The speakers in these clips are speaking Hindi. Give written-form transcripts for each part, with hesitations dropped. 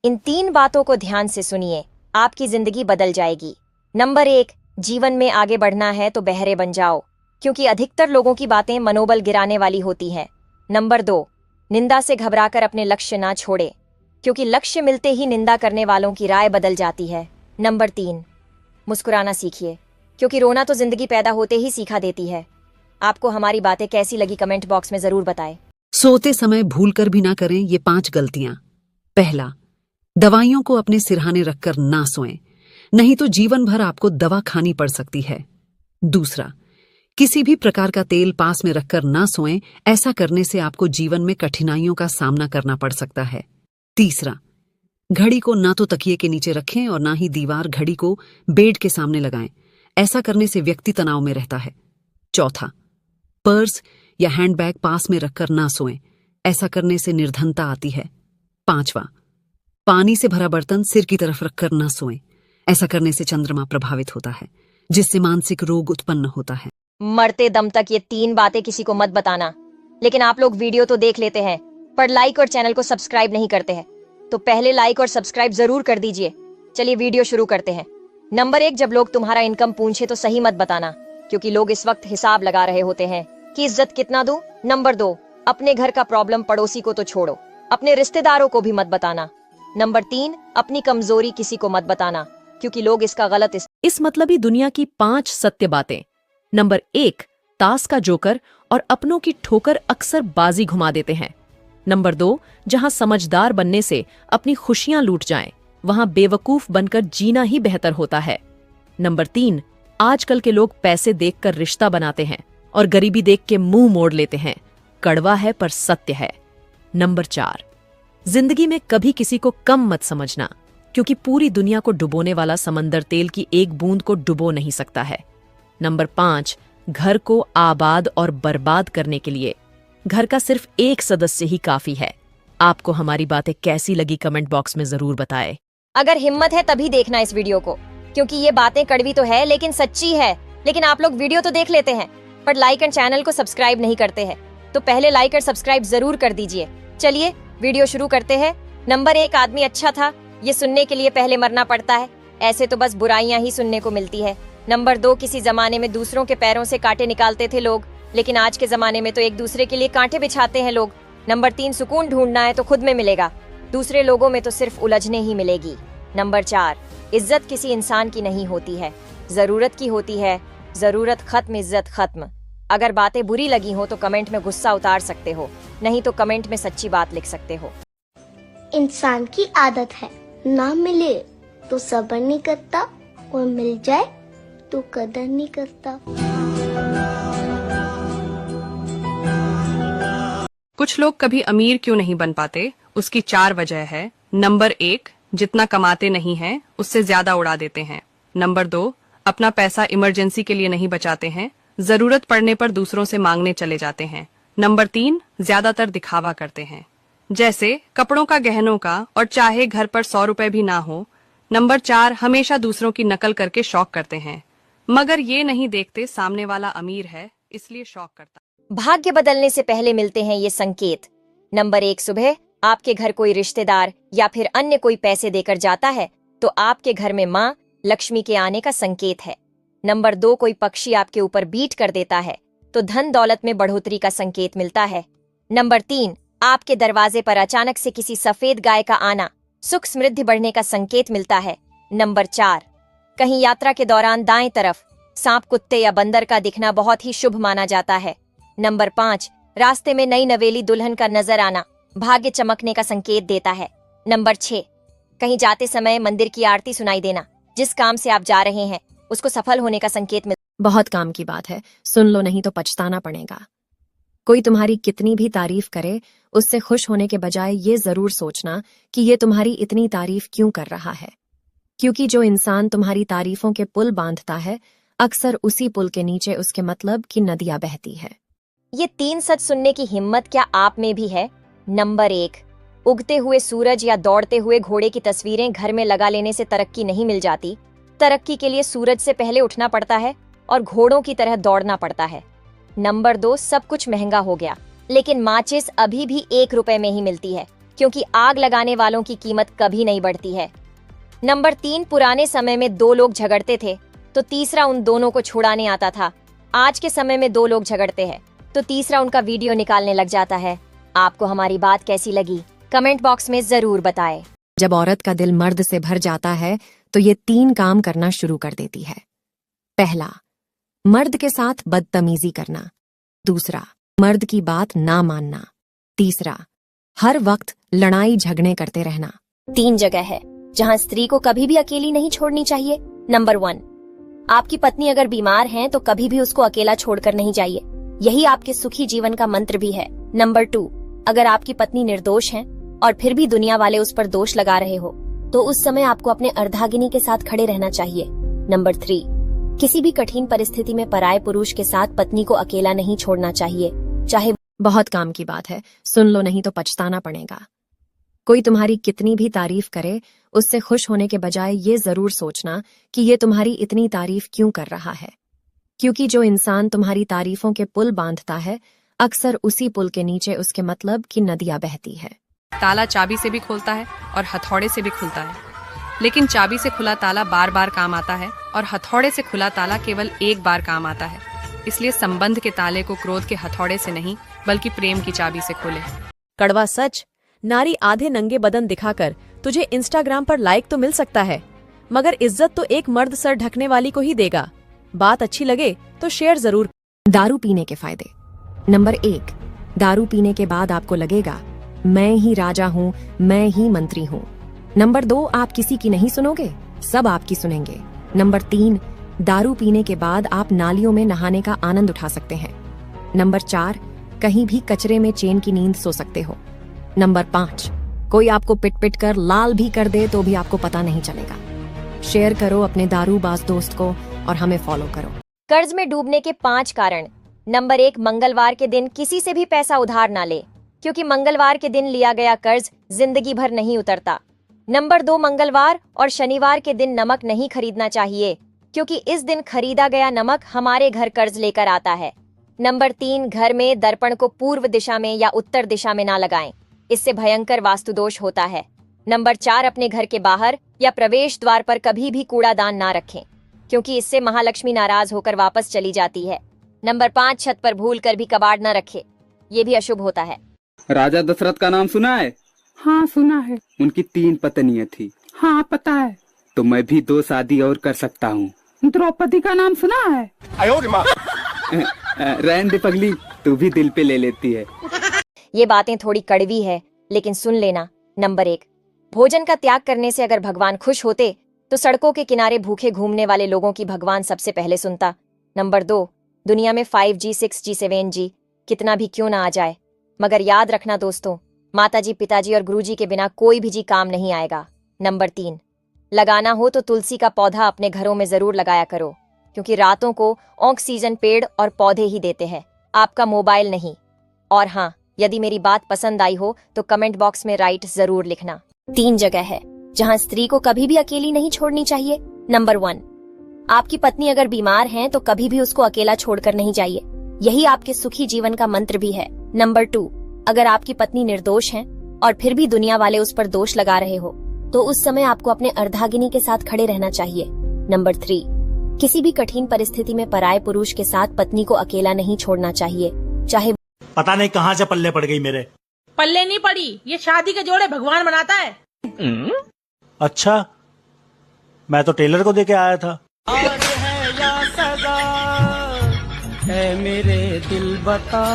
इन 3 बातों को ध्यान से सुनिए, आपकी जिंदगी बदल जाएगी। नंबर 1, जीवन में आगे बढ़ना है तो बहरे बन जाओ, क्योंकि अधिकतर लोगों की बातें मनोबल गिराने वाली होती हैं। नंबर 2, निंदा से घबराकर अपने लक्ष्य ना छोड़े, क्योंकि लक्ष्य मिलते ही निंदा करने वालों की राय बदल जाती है। नंबर 3, मुस्कुराना सीखिए, क्योंकि रोना तो जिंदगी पैदा होते ही सीखा देती है। आपको हमारी बातें कैसी लगी कमेंट बॉक्स में जरूर बताएं। सोते समय भूलकर भी ना करें ये 5 गलतियां। पहला, दवाइयों को अपने सिरहाने रखकर ना सोएं, नहीं तो जीवन भर आपको दवा खानी पड़ सकती है। दूसरा, किसी भी प्रकार का तेल पास में रखकर ना सोएं, ऐसा करने से आपको जीवन में कठिनाइयों का सामना करना पड़ सकता है। तीसरा, घड़ी को ना तो तकिए के नीचे रखें और ना ही दीवार घड़ी को बेड के सामने लगाएं, ऐसा करने से व्यक्ति तनाव में रहता है। चौथा, पर्स या हैंडबैग पास में रखकर ना सोएं, ऐसा करने से निर्धनता आती है। पांचवा, पानी से भरा बर्तन सिर की तरफ रखकर ना सोएं, ऐसा करने से चंद्रमा प्रभावित होता है, जिससे मानसिक रोग उत्पन्न होता है। मरते दम तक ये 3 बातें किसी को मत बताना। लेकिन आप लोग वीडियो तो देख लेते हैं, पर लाइक और चैनल को सब्सक्राइब नहीं करते हैं, तो पहले लाइक और सब्सक्राइब जरूर कर दीजिए। चलिए वीडियो शुरू करते हैं। नंबर 1, जब लोग तुम्हारा इनकम पूछे तो सही मत बताना, क्योंकि लोग इस वक्त हिसाब लगा रहे होते हैं कि इज्जत कितना दूं। नंबर 2, अपने घर का प्रॉब्लम पड़ोसी को तो छोड़ो, अपने रिश्तेदारों को भी मत बताना। नंबर 3, अपनी कमजोरी किसी को मत बताना, क्योंकि लोग इसका गलत इस मतलबी दुनिया की 5 सत्य बातें। नंबर 1, ताश का जोकर और अपनों की ठोकर अक्सर बाजी घुमा देते हैं। नंबर 2, जहां समझदार बनने से अपनी खुशियां लूट जाएं, वहां बेवकूफ बनकर जीना ही बेहतर होता है। नंबर 3, आजकल के लोग पैसे देखकर रिश्ता बनाते हैं और गरीबी देख के मुंह मोड़ लेते हैं। कड़वा है पर सत्य है। नंबर 4, जिंदगी में कभी किसी को कम मत समझना, क्योंकि पूरी दुनिया को डुबोने वाला समंदर तेल की एक बूंद को डुबो नहीं सकता है। नंबर 5, घर को आबाद और बर्बाद करने के लिए घर का सिर्फ एक सदस्य ही काफी है। आपको हमारी बातें कैसी लगी कमेंट बॉक्स में जरूर बताएं। अगर हिम्मत है तभी देखना इस वीडियो को, क्योंकि ये बातें कड़वी तो है लेकिन सच्ची है। लेकिन आप लोग वीडियो तो देख लेते हैं, पर लाइक एंड चैनल को सब्सक्राइब नहीं करते हैं, तो पहले लाइक और सब्सक्राइब जरूर कर दीजिए। चलिए वीडियो शुरू करते हैं। नंबर 1, आदमी अच्छा था, ये सुनने के लिए पहले मरना पड़ता है। ऐसे तो बस बुराइयां ही सुनने को मिलती है। नंबर 2, किसी जमाने में दूसरों के पैरों से कांटे निकालते थे लोग, लेकिन आज के जमाने में तो एक दूसरे के लिए कांटे बिछाते हैं लोग। नंबर 3, सुकून ढूंढना है तो खुद में मिलेगा, दूसरे लोगों में तो सिर्फ उलझने ही मिलेगी। नंबर 4, इज्जत किसी इंसान की नहीं होती है, जरूरत की होती है। जरूरत खत्म, इज्जत खत्म। अगर बातें बुरी लगी हो तो कमेंट में गुस्सा उतार सकते हो, नहीं तो कमेंट में सच्ची बात लिख सकते हो। इंसान की आदत है, ना मिले तो सब्र नहीं करता और मिल जाए तो कदर नहीं करता। कुछ लोग कभी अमीर क्यों नहीं बन पाते, उसकी 4 वजह है। नंबर 1, जितना कमाते नहीं हैं उससे ज्यादा उड़ा देते हैं। नंबर 2, अपना पैसा इमरजेंसी के लिए नहीं बचाते हैं, जरूरत पड़ने पर दूसरों से मांगने चले जाते हैं। नंबर 3, ज्यादातर दिखावा करते हैं, जैसे कपड़ों का, गहनों का, और चाहे घर पर 100 रुपए भी ना हो। नंबर 4, हमेशा दूसरों की नकल करके शौक करते हैं, मगर ये नहीं देखते सामने वाला अमीर है इसलिए शौक करता। भाग्य बदलने से पहले मिलते हैं ये संकेत। नंबर 1, सुबह आपके घर कोई रिश्तेदार या फिर अन्य कोई पैसे देकर जाता है तो आपके घर में माँ लक्ष्मी के आने का संकेत है। नंबर 2, कोई पक्षी आपके ऊपर बीट कर देता है तो धन दौलत में बढ़ोतरी का संकेत मिलता है। नंबर 3, आपके दरवाजे पर अचानक से किसी सफेद गाय का आना सुख समृद्धि बढ़ने का संकेत मिलता है। नंबर 4, कहीं यात्रा के दौरान दाएं तरफ सांप, कुत्ते या बंदर का दिखना बहुत ही शुभ माना जाता है। नंबर 5, रास्ते में नई नवेली दुल्हन का नजर आना भाग्य चमकने का संकेत देता है। नंबर 6, कहीं जाते समय मंदिर की आरती सुनाई देना जिस काम से आप जा रहे हैं उसको सफल होने का संकेत मिलता है। बहुत काम की बात है, सुन लो नहीं तो पछताना पड़ेगा। कोई तुम्हारी कितनी भी तारीफ करे, उससे खुश होने के बजाय ये जरूर सोचना कि ये तुम्हारी इतनी तारीफ क्यों कर रहा है, क्योंकि जो इंसान तुम्हारी तारीफों के पुल बांधता है, अक्सर उसी पुल के नीचे उसके मतलब की नदियां बहती है। ये 3 सच सुनने की हिम्मत क्या आप में भी है? नंबर 1, उगते हुए सूरज या दौड़ते हुए घोड़े की तस्वीरें घर में लगा लेने से तरक्की नहीं मिल जाती। तरक्की के लिए सूरज से पहले उठना पड़ता है और घोड़ों की तरह दौड़ना पड़ता है। नंबर 2, सब कुछ महंगा हो गया, लेकिन माचिस अभी भी 1 रुपए में ही मिलती है। क्योंकि आग लगाने वालों की कीमत कभी नहीं बढ़ती है। नंबर 3, पुराने समय में 2 लोग झगड़ते थे तो तीसरा उन दोनों को छुड़ाने आता था। आज के समय में 2 लोग झगड़ते हैं तो तीसरा उनका वीडियो निकालने लग जाता है। आपको हमारी बात कैसी लगी कमेंट बॉक्स में जरूर बताएं। जब औरत का दिल मर्द से भर जाता है तो ये 3 काम करना शुरू कर देती है। पहला, मर्द के साथ बदतमीजी करना। दूसरा, मर्द की बात ना मानना। तीसरा, हर वक्त लड़ाई झगड़े करते रहना। 3 जगह है जहां स्त्री को कभी भी अकेली नहीं छोड़नी चाहिए। नंबर 1, आपकी पत्नी अगर बीमार है तो कभी भी उसको अकेला छोड़कर नहीं जाइए, यही आपके सुखी जीवन का मंत्र भी है। नंबर 2, अगर आपकी पत्नी निर्दोष है और फिर भी दुनिया वाले उस पर दोष लगा रहे हो तो उस समय आपको अपने अर्धांगिनी के साथ खड़े रहना चाहिए। नंबर 3, किसी भी कठिन परिस्थिति में पराये पुरुष के साथ पत्नी को अकेला नहीं छोड़ना चाहिए, चाहे बहुत काम की बात है, सुन लो नहीं तो पछताना पड़ेगा। कोई तुम्हारी कितनी भी तारीफ करे उससे खुश होने के बजाय ये जरूर सोचना कि ये तुम्हारी इतनी तारीफ क्यों कर रहा है, क्योंकि जो इंसान तुम्हारी तारीफों के पुल बांधता है अक्सर उसी पुल के नीचे उसके मतलब की नदियां बहती है। ताला चाबी से भी खोलता है और हथौड़े से भी खुलता है, लेकिन चाबी से खुला ताला बार बार काम आता है और हथौड़े से खुला ताला केवल एक बार काम आता है। इसलिए संबंध के ताले को क्रोध के हथौड़े से नहीं बल्कि प्रेम की चाबी से खोले। कड़वा सच, नारी आधे नंगे बदन दिखाकर तुझे इंस्टाग्राम पर लाइक तो मिल सकता है, मगर इज्जत तो एक मर्द सर ढकने वाली को ही देगा। बात अच्छी लगे तो शेयर जरूर। दारू पीने के फायदे। नंबर 1, दारू पीने के बाद आपको लगेगा मैं ही राजा हूँ, मैं ही मंत्री हूँ। नंबर 2, आप किसी की नहीं सुनोगे, सब आपकी सुनेंगे। नंबर 3, दारू पीने के बाद आप नालियों में नहाने का आनंद उठा सकते हैं। नंबर 4, कहीं भी कचरे में चैन की नींद सो सकते हो। नंबर 5, कोई आपको पिट पिट कर लाल भी कर दे तो भी आपको पता नहीं चलेगा। शेयर करो अपने दारूबाज दोस्त को और हमें फॉलो करो। कर्ज में डूबने के 5 कारण। नंबर 1, मंगलवार के दिन किसी से भी पैसा उधार ना ले, क्योंकि मंगलवार के दिन लिया गया कर्ज जिंदगी भर नहीं उतरता। नंबर 2, मंगलवार और शनिवार के दिन नमक नहीं खरीदना चाहिए, क्योंकि इस दिन खरीदा गया नमक हमारे घर कर्ज लेकर आता है। नंबर 3, घर में दर्पण को पूर्व दिशा में या उत्तर दिशा में ना लगाएं, इससे भयंकर वास्तुदोष होता है। नंबर 4, अपने घर के बाहर या प्रवेश द्वार पर कभी भी कूड़ादान ना रखें, क्योंकि इससे महालक्ष्मी नाराज होकर वापस चली जाती है। नंबर 5, छत पर भूल कर भी कबाड़ न रखे, ये भी अशुभ होता है। राजा दशरथ का नाम सुना है? हाँ सुना है। उनकी 3 पत्नियां थी। हाँ पता है। तो मैं भी 2 शादी और कर सकता हूँ। द्रौपदी का नाम सुना है? रहने दे पगली, तू भी दिल पे ले लेती है। ये बातें थोड़ी कड़वी है लेकिन सुन लेना। नंबर 1, भोजन का त्याग करने से अगर भगवान खुश होते तो सड़कों के किनारे भूखे घूमने वाले लोगों की भगवान सबसे पहले सुनता। नंबर 2, दुनिया में 5G, 6G, 7G कितना भी क्यों ना आ जाए, मगर याद रखना दोस्तों, माताजी, पिताजी और गुरुजी के बिना कोई भी जी काम नहीं आएगा। नंबर 3, लगाना हो तो तुलसी का पौधा अपने घरों में जरूर लगाया करो, क्योंकि रातों को ऑक्सीजन पेड़ और पौधे ही देते हैं, आपका मोबाइल नहीं। और हाँ, यदि मेरी बात पसंद आई हो तो कमेंट बॉक्स में राइट जरूर लिखना। 3 जगह है जहां स्त्री को कभी भी अकेली नहीं छोड़नी चाहिए। नंबर 1, आपकी पत्नी अगर बीमार है तो कभी भी उसको अकेला छोड़कर नहीं जाइए, यही आपके सुखी जीवन का मंत्र भी है। नंबर 2, अगर आपकी पत्नी निर्दोष है और फिर भी दुनिया वाले उस पर दोष लगा रहे हो तो उस समय आपको अपने अर्धांगिनी के साथ खड़े रहना चाहिए। नंबर 3, किसी भी कठिन परिस्थिति में पराये पुरुष के साथ पत्नी को अकेला नहीं छोड़ना चाहिए, चाहे पता नहीं कहाँ से पल्ले पड़ गई मेरे। पल्ले नहीं पड़ी, ये शादी के जोड़े भगवान बनाता है। अच्छा, मैं तो टेलर को देके आया था। है मेरे दिल बता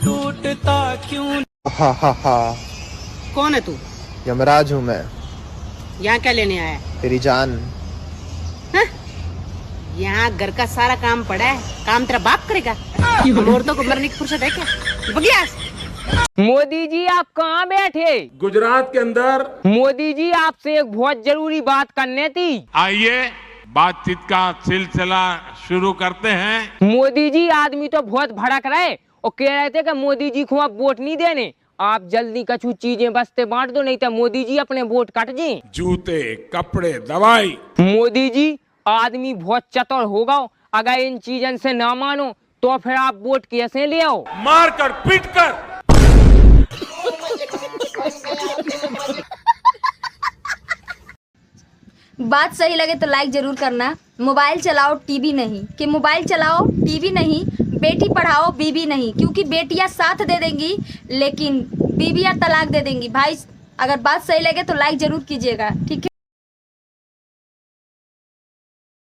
टूटता क्यों। हा हा हा। कौन है तू? यमराज हूँ मैं। यहाँ क्या लेने आया है? तेरी जान। यहाँ घर का सारा काम पड़ा है, काम तेरा बाप करेगा। औरतों को मरने की फुर्सत है क्या? बगियास। मोदी जी आप कहाँ बैठे? गुजरात के अंदर। मोदी जी आपसे एक बहुत जरूरी बात करनी थी। आइए बातचीत का सिलसिला शुरू करते हैं। मोदी जी आदमी तो बहुत भड़क रहे और कह रहे थे कि मोदी जी को आप वोट नहीं देने, आप जल्दी कछु चीजें बस्ते बांट दो, नहीं तो मोदी जी अपने वोट काट दें। जूते, कपड़े, दवाई। मोदी जी आदमी बहुत चतुर होगा, अगर इन चीजों से ना मानो तो फिर आप वोट कैसे ले आओ? मार कर, पीट कर। बात सही लगे तो लाइक जरूर करना। मोबाइल चलाओ टीवी नहीं, कि मोबाइल चलाओ टीवी नहीं, बेटी पढ़ाओ बीबी नहीं, क्योंकि बेटियां साथ दे देंगी लेकिन बीबियां तलाक दे देंगी। भाई अगर बात सही लगे तो लाइक जरूर कीजिएगा, ठीक है।